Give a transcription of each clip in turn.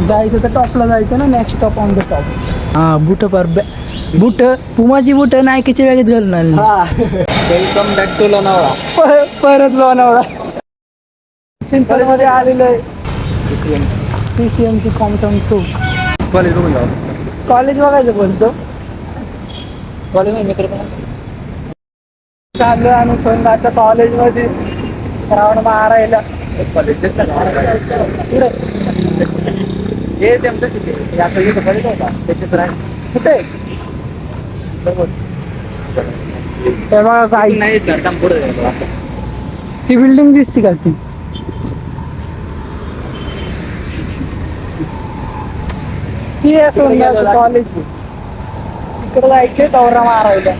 जायचं तर टॉपला जायचं ना, next stop on the top. हां बुट बुट पुमाची बुट नायकीच्या वेगळीत घालून आली. Welcome back to Lonavala. परत लोणावळा चिंचवडमध्ये आलेलो आहे. PCMC कॉम्प्टन चौक. कॉलेज बघून जाऊ. कॉलेज बघायचं बोलतो. कॉलेज मित्र पण असते. चाललो आणि सोनगाच्या कॉलेजमध्ये राऊंड मारायला. कॉलेज हे त्यांचं तिथे आता इथं कॉलेज होता त्याच्यात राहील. कुठे ते बघा काय नाही पुढे ती बिल्डिंग दिसते का ती? ती आहे सोनगाचं कॉलेज. तिकडे जायचे दौरा मारायला.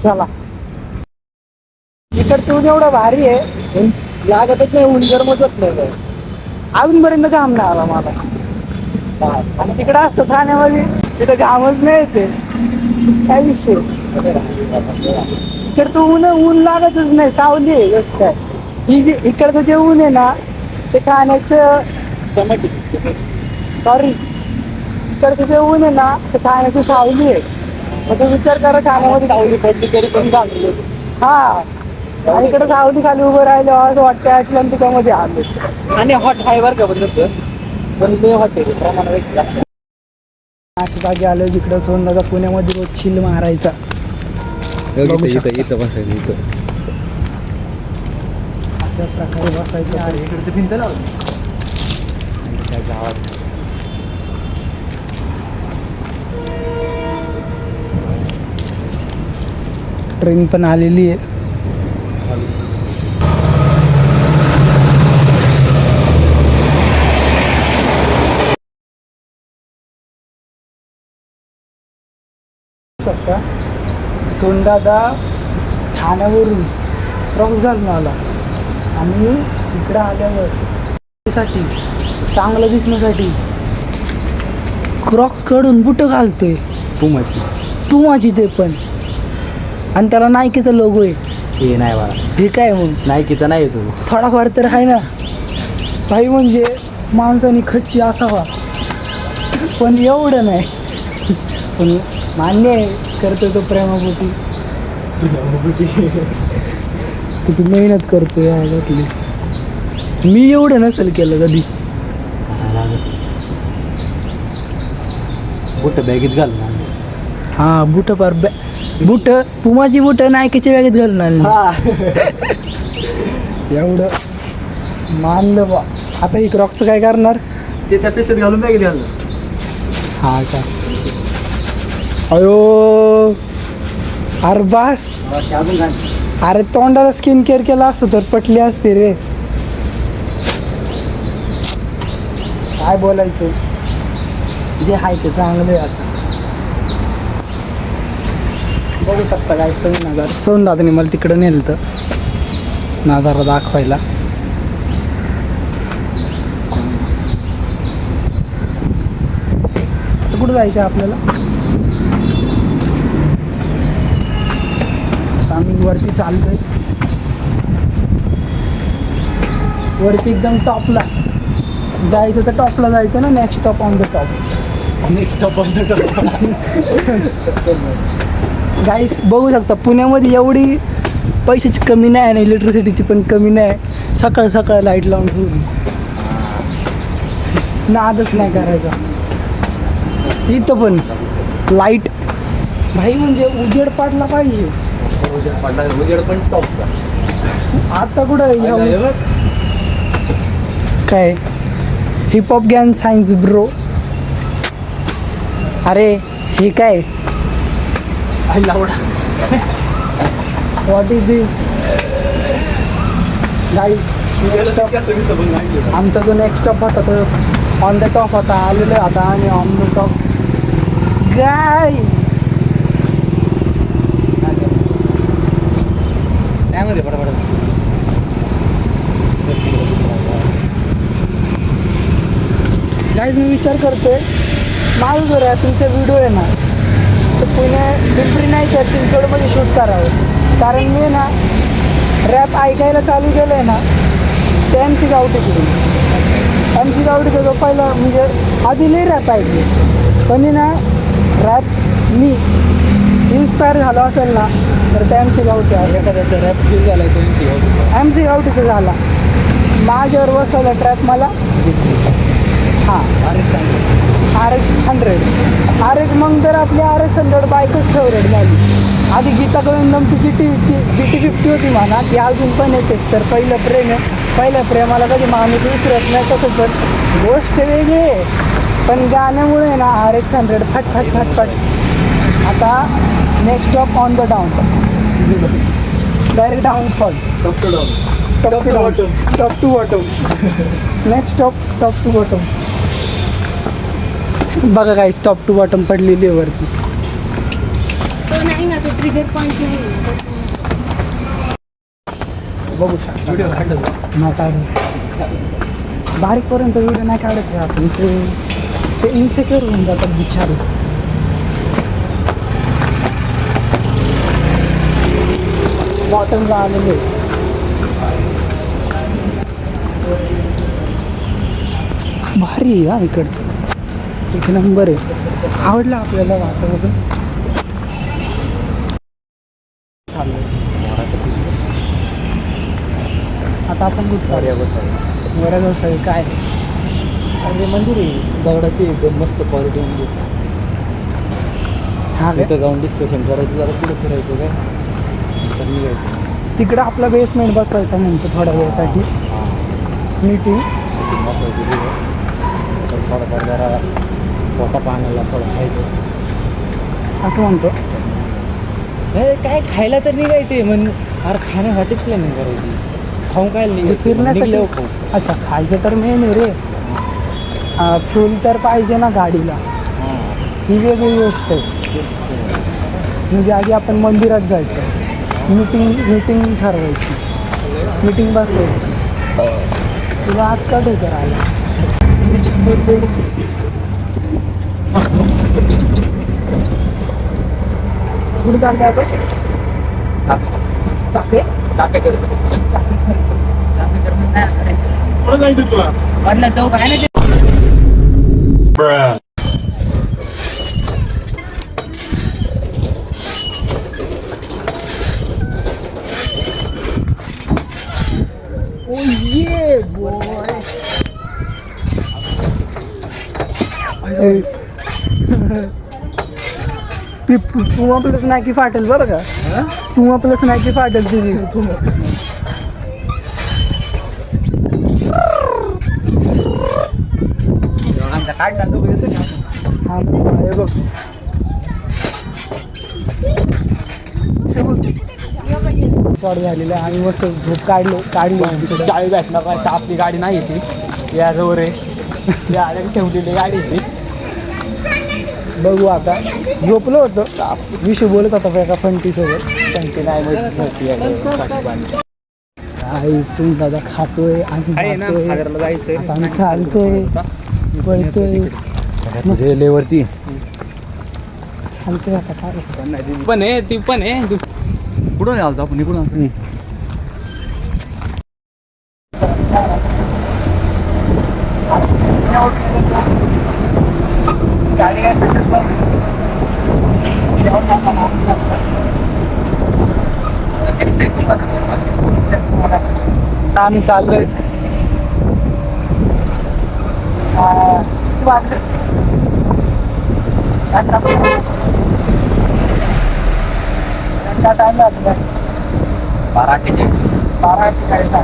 चला इकडचं एवढं भारी आहे, लागतच नाही ऊन गरमच नाही. अजूनपर्यंत घाम नाही आला मला. आणि तिकडं असतं ठाण्यामध्ये तिथं घामच नाही येते. काय विषय इकडचं ऊन लागतच नाही, सावली आहे जसं काय. ही जी इकडचं जे ऊन आहे ना ते ठाण्याचं सॉरी इकडचं जे ऊन आहे ना ते ठाण्याची सावली आहे. म्हणजे विचार करा ठाण्यामध्ये सावली पडली तरी पण घालतो. हा आणि इकडे सावली खाली उभं राहिलं असं वाटतं अटलांटिकामध्ये आलो. आणि हॉट हायवर का बदलतो पण ते हॉट आहे प्रमाणात जास्त. अशा जागी आलो जिकडं सोनगाचा पुण्यामध्ये रोज चिल मारायचा. इथं बसायचं इथं अशा प्रकारे बसायचं. इकडे भिंत लावली त्या गावात. ट्रेन पण आलेली आहे. शकता सोनदादा ठाण्यावरून क्रॉक्स घालून आला आणि इकडं आल्यावर साठी चांगलं दिसण्यासाठी क्रॉक्स कडून बुटं घालतोय पुमाची ते पण. आणि त्याला नायकीचा लोगो आहे. हे नाही बाळा, हे काय मग नायकीचा नाही तू. थोडाफार तर आहे ना भाई, म्हणजे माणसाने खच्ची असावा पण एवढं नाही. पण मान्य आहे करतोय तो प्रेमापोटी. किती मेहनत करतोय यातली. मी एवढं नसेल केलं कधी. बुट बॅगीत घालून हा बुट बुट पुमाची बुट नायकीच्या वेगळीत घालून आली. एवढं मानलं बा. आता ही क्रॉक्सचं काय करणार? ते त्या पेशंट घालून बॅगीत घालून. हा का अयो अरे बास. अजून घाल. अरे तोंडाला स्किन केअर केला असतं तर पटली असते रे. काय बोलायचं, जे आहे ते चांगलं आहे. आता बघू शकता काय तुम्ही नजार. सोनदादाने मला तिकडं नेलं तर नजारा दाखवायला. तर कुठं जायचं आपल्याला? आम्ही वरती चाललोय, वरती एकदम टॉपला जायचं तर टॉपला जायचं ना, next stop on the top. Next stop on the top. Guys बघू शकता पुण्यामध्ये एवढी पैशाची कमी नाही आणि इलेक्ट्रिसिटीची पण कमी नाही. सकाळ सकाळ लाईट लावून ठेवून नादच नाही करायचा. इथं पण लाईट भाई, म्हणजे उजेड पडला पाहिजे. उजेड पण टॉपचा. आता कुठं काय हिपहॉप गॅन सायन्स ब्रो. अरे हे काय व्हॉट इज दिस गाईज? आमचा जो नेक्स्ट स्टॉप होता तो ऑन द टॉप होता. आलेलो आता आणि ऑन द टॉप गाय. त्यामध्ये बरोबर गाईज मी विचार करतोय माझं जो रॅपिंगचा व्हिडिओ आहे ना तर पिंपरी नाही तर चिंचवडमध्ये शूट करावं. कारण मी ना रॅप ऐकायला चालू केलं आहे ना ते MC गावठीकडून. MC गावडीचा जो पहिला म्हणजे आधी लई रॅप ऐकली, पण ना रॅपनी इन्स्पायर झालो असेल ना तर ते MC गावठी असेल. एखाद्याचा रॅप फील झाला तो MC गावठीचा झाला. माझ्यावर बसवला ट्रॅप मला हां RX 100 मग तर आपली RX 100 बाईकच फेवरेट झाली. आधी गीता गोविंदमची GT 50 होती म्हणा, ती अजून पण येते. तर पहिलं प्रेम आहे, पहिल्या प्रेमाला कधी माणूस विसरत नाही. तसं पण गोष्ट वेगळी आहे, पण गाण्यामुळे ना RX 100 फट फट फट फट. आता next stop on the down, direct downfall, top to down. Top to bottom. Next stop top to bottom. बघा काय टॉप टू बॉटम पडलेली आहे वरती. तो नाही ना, तो ट्रिगर पॉईंट नाही. बघू शकता व्हिडिओ काढतो. ना काढ बारीक पोरांचा व्हिडिओ नाही काढत आहे आपण. ते इन्सेक्युअर होऊन जातात बिचारे. बॉटमला आलेले भारी आहे हा इकडचं, एक नंबर आहे. आवडलं आपल्याला वातावरण. आता आपण कुठं वऱ्या गोसावी काय अरे मंदिर आहे दगडाची, एकदम मस्त क्वालिटी मंदिर. हा काय तिथं जाऊन डिस्कशन करायचं, जरा पुढे फिरायचं काय तर निघायचं. तिकडं आपला बेसमेंट बसवायचा म्हणतो थोड्या वेळासाठी मीटिंग. मसायचं तिथं तर थोडंफार जरा पोटा पाण्याला थोडं खायचं. असं म्हणतो. नाही काय खायला तर निघायचे मग, अरे खाण्यासाठीच प्लॅनिंग करायची. खाऊन काय म्हणजे निघायचं फिरण्यासाठी. निघल्यावर खाऊ. अच्छा, खायचं तर मेन आहे रे. फ्यूल तर पाहिजे ना गाडीला, हां ही वेगळी गोष्ट आहे. तेच ते. म्हणजे आधी आपण मंदिरात जायचं, मीटिंग ठरवायची, मीटिंग बसवायची. तुला आत का ढेकर आला. कुठे चाललं आपण? चाके चापे करायचं. चाके खर्च. कुठं जायचं तुला? वरला चौक आहे ना ते. Oh yeah, boy. ती पुमा प्लस नाकी फाटेल बरं का. पुमा प्लस नाकी फाटेल तुझी. दोघांचा काढला तो येतो ना. हा हे बघ, शॉर्ट झालेलं आहे. आम्ही मस्त झोप काढली. चावी भेटणार नाही तर आपली गाडी नाही ती याजवळ आहे. या ठेवलेली गाडी ती. बघू आता. झोपलो होतं, विषय बोलत होता एका फंटीसोबत. सांगते नाही माहिती. आई सुन दादा खातोय, आम्ही जातोय, जायचंय. आता आम्ही चालतोय, पळतोय, रेल्वेवरती चालतोय. आता काय पण आहे ती पण आहे. कुठून आलो आपण इकडून? आम्ही चाललोय. टाइम लागला 12:48.